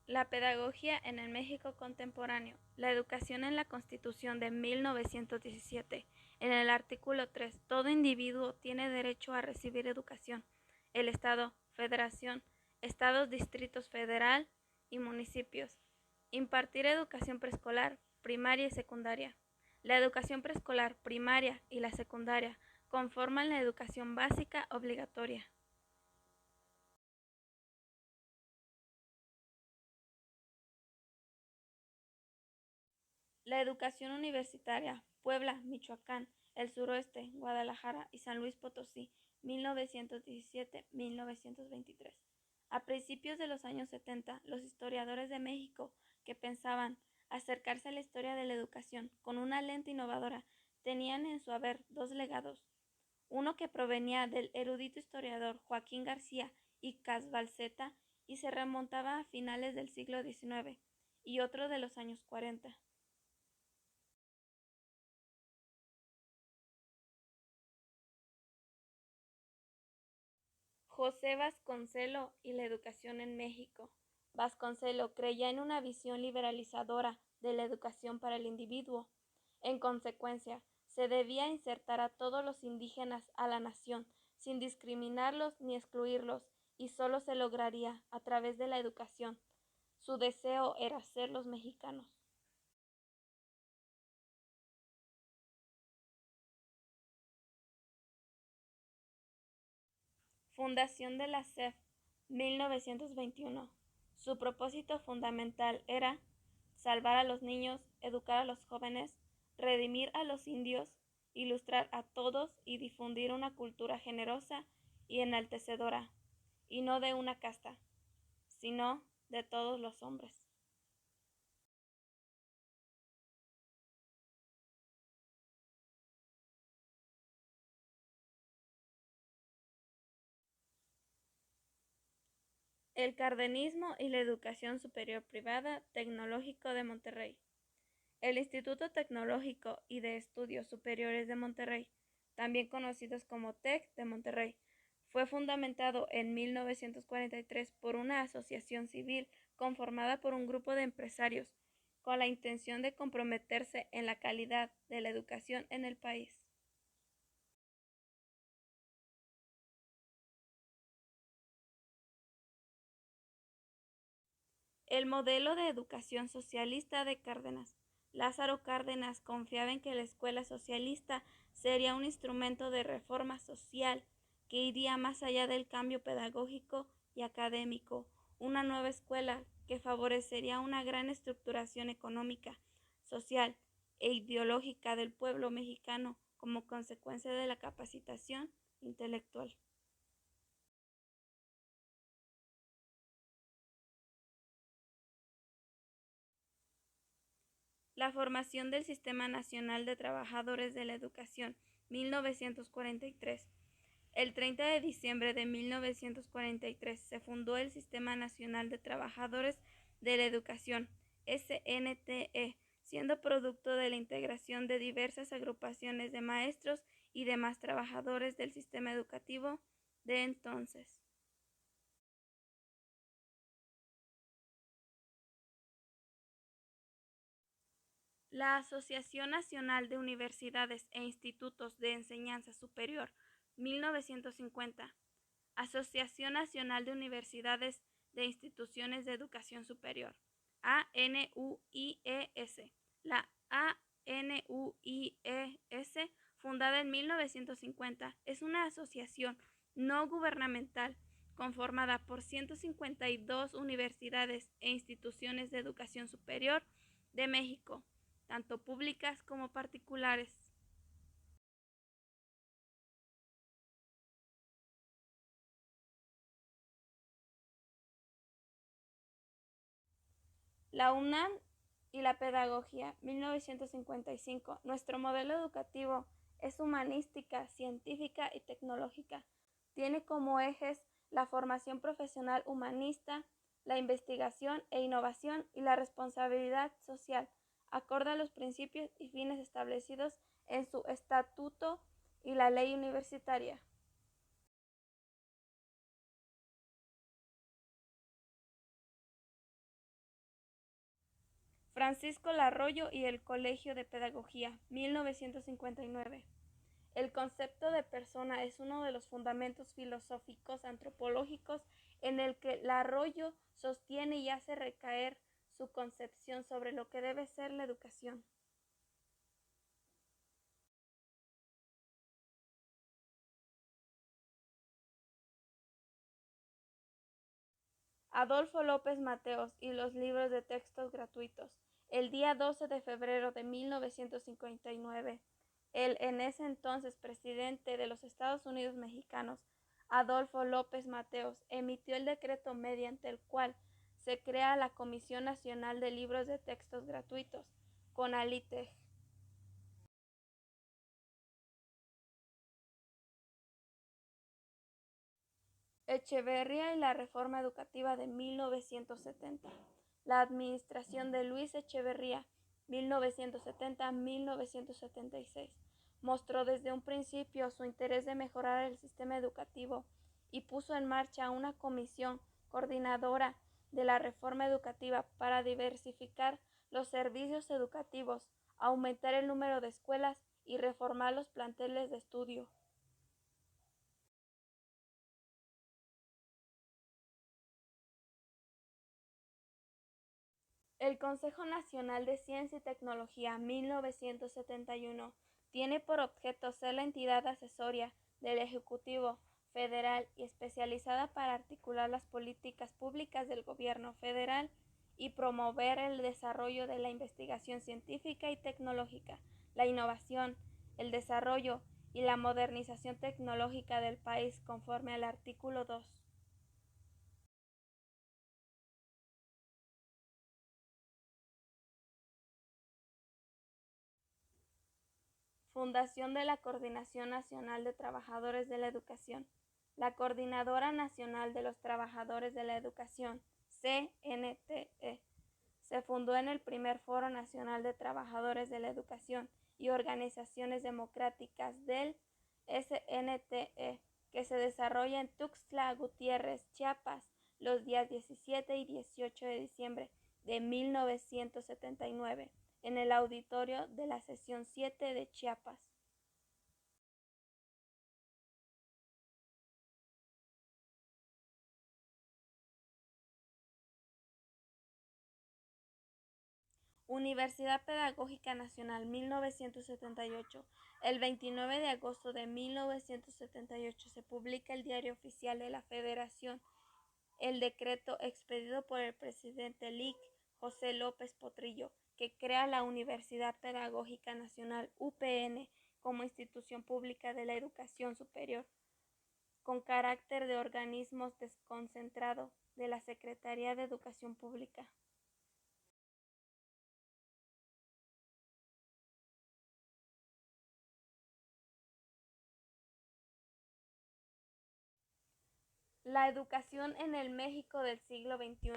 La pedagogía en el México contemporáneo. La educación en la Constitución de 1917. En el artículo 3, todo individuo tiene derecho a recibir educación. El Estado, Federación, Estados, Distritos Federal y municipios. Impartir educación preescolar, primaria y secundaria. La educación preescolar, primaria y la secundaria conforman la educación básica obligatoria. La educación universitaria, Puebla, Michoacán, el suroeste, Guadalajara y San Luis Potosí, 1917-1923. A principios de los años 70, los historiadores de México que pensaban acercarse a la historia de la educación con una lente innovadora tenían en su haber dos legados, uno que provenía del erudito historiador Joaquín García y Casbalceta y se remontaba a finales del siglo XIX, y otro de los años 40. José Vasconcelo y la educación en México. Vasconcelo creía en una visión liberalizadora de la educación para el individuo. En consecuencia, se debía insertar a todos los indígenas a la nación, sin discriminarlos ni excluirlos, y solo se lograría a través de la educación. Su deseo era ser los mexicanos. Fundación de la SEP, 1921. Su propósito fundamental era salvar a los niños, educar a los jóvenes, redimir a los indios, ilustrar a todos y difundir una cultura generosa y enaltecedora, y no de una casta, sino de todos los hombres. El cardenismo y la educación superior privada tecnológico de Monterrey. El Instituto Tecnológico y de Estudios Superiores de Monterrey, también conocidos como TEC de Monterrey, fue fundamentado en 1943 por una asociación civil conformada por un grupo de empresarios con la intención de comprometerse en la calidad de la educación en el país. El modelo de educación socialista de Cárdenas. Lázaro Cárdenas confiaba en que la escuela socialista sería un instrumento de reforma social que iría más allá del cambio pedagógico y académico, una nueva escuela que favorecería una gran estructuración económica, social e ideológica del pueblo mexicano como consecuencia de la capacitación intelectual. La formación del Sistema Nacional de Trabajadores de la Educación, 1943. El 30 de diciembre de 1943 se fundó el Sistema Nacional de Trabajadores de la Educación, SNTE, siendo producto de la integración de diversas agrupaciones de maestros y demás trabajadores del sistema educativo de entonces. La Asociación Nacional de Universidades e Institutos de Enseñanza Superior, 1950. Asociación Nacional de Universidades de Instituciones de Educación Superior, ANUIES. La ANUIES, fundada en 1950, es una asociación no gubernamental conformada por 152 universidades e instituciones de educación superior de México, tanto públicas como particulares. La UNAM y la pedagogía, 1955. Nuestro modelo educativo es humanística, científica y tecnológica. Tiene como ejes la formación profesional humanista, la investigación e innovación y la responsabilidad social, acorde a los principios y fines establecidos en su estatuto y la ley universitaria. Francisco Larroyo y el Colegio de Pedagogía, 1959. El concepto de persona es uno de los fundamentos filosóficos antropológicos en el que Larroyo sostiene y hace recaer su concepción sobre lo que debe ser la educación. Adolfo López Mateos y los libros de textos gratuitos. El día 12 de febrero de 1959, el en ese entonces presidente de los Estados Unidos mexicanos, Adolfo López Mateos, emitió el decreto mediante el cual se crea la Comisión Nacional de Libros de Textos Gratuitos, CONALITEG. Echeverría y la reforma educativa de 1970. La administración de Luis Echeverría, 1970-1976, mostró desde un principio su interés de mejorar el sistema educativo y puso en marcha una comisión coordinadora de la reforma educativa para diversificar los servicios educativos, aumentar el número de escuelas y reformar los planteles de estudio. El Consejo Nacional de Ciencia y Tecnología, 1971, tiene por objeto ser la entidad asesoria del Ejecutivo Federal y especializada para articular las políticas públicas del Gobierno federal y promover el desarrollo de la investigación científica y tecnológica, la innovación, el desarrollo y la modernización tecnológica del país conforme al artículo 2. Fundación de la Coordinación Nacional de Trabajadores de la Educación. La Coordinadora Nacional de los Trabajadores de la Educación, CNTE, se fundó en el primer Foro Nacional de Trabajadores de la Educación y Organizaciones Democráticas del SNTE, que se desarrolla en Tuxtla Gutiérrez, Chiapas, los días 17 y 18 de diciembre de 1979, en el auditorio de la Sección 7 de Chiapas. Universidad Pedagógica Nacional, 1978. El 29 de agosto de 1978 se publica el Diario Oficial de la Federación el decreto expedido por el presidente Lic. José López Potrillo, que crea la Universidad Pedagógica Nacional, UPN, como institución pública de la educación superior, con carácter de organismo desconcentrado de la Secretaría de Educación Pública. La educación en el México del siglo XXI.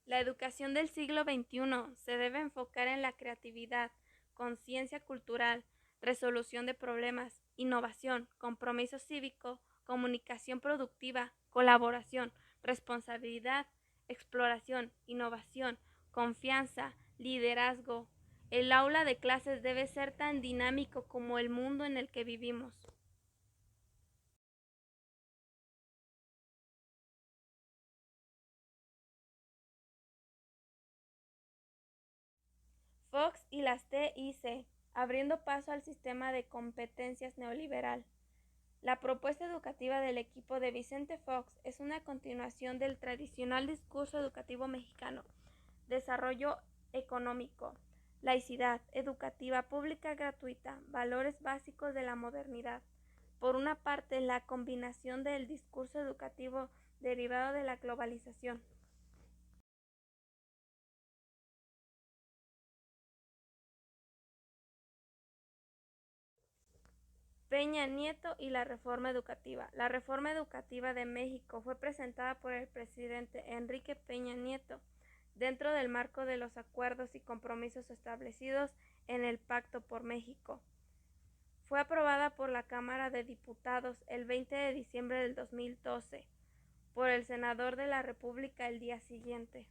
La educación del siglo XXI se debe enfocar en la creatividad, conciencia cultural, resolución de problemas, innovación, compromiso cívico, comunicación productiva, colaboración, responsabilidad, exploración, innovación, confianza, liderazgo. El aula de clases debe ser tan dinámico como el mundo en el que vivimos. Fox y las TIC, abriendo paso al sistema de competencias neoliberal. La propuesta educativa del equipo de Vicente Fox es una continuación del tradicional discurso educativo mexicano: desarrollo económico, laicidad, educativa pública gratuita, valores básicos de la modernidad. Por una parte, la combinación del discurso educativo derivado de la globalización. Peña Nieto y la reforma educativa. La reforma educativa de México fue presentada por el presidente Enrique Peña Nieto dentro del marco de los acuerdos y compromisos establecidos en el Pacto por México. Fue aprobada por la Cámara de Diputados el 20 de diciembre del 2012, por el senador de la República el día siguiente.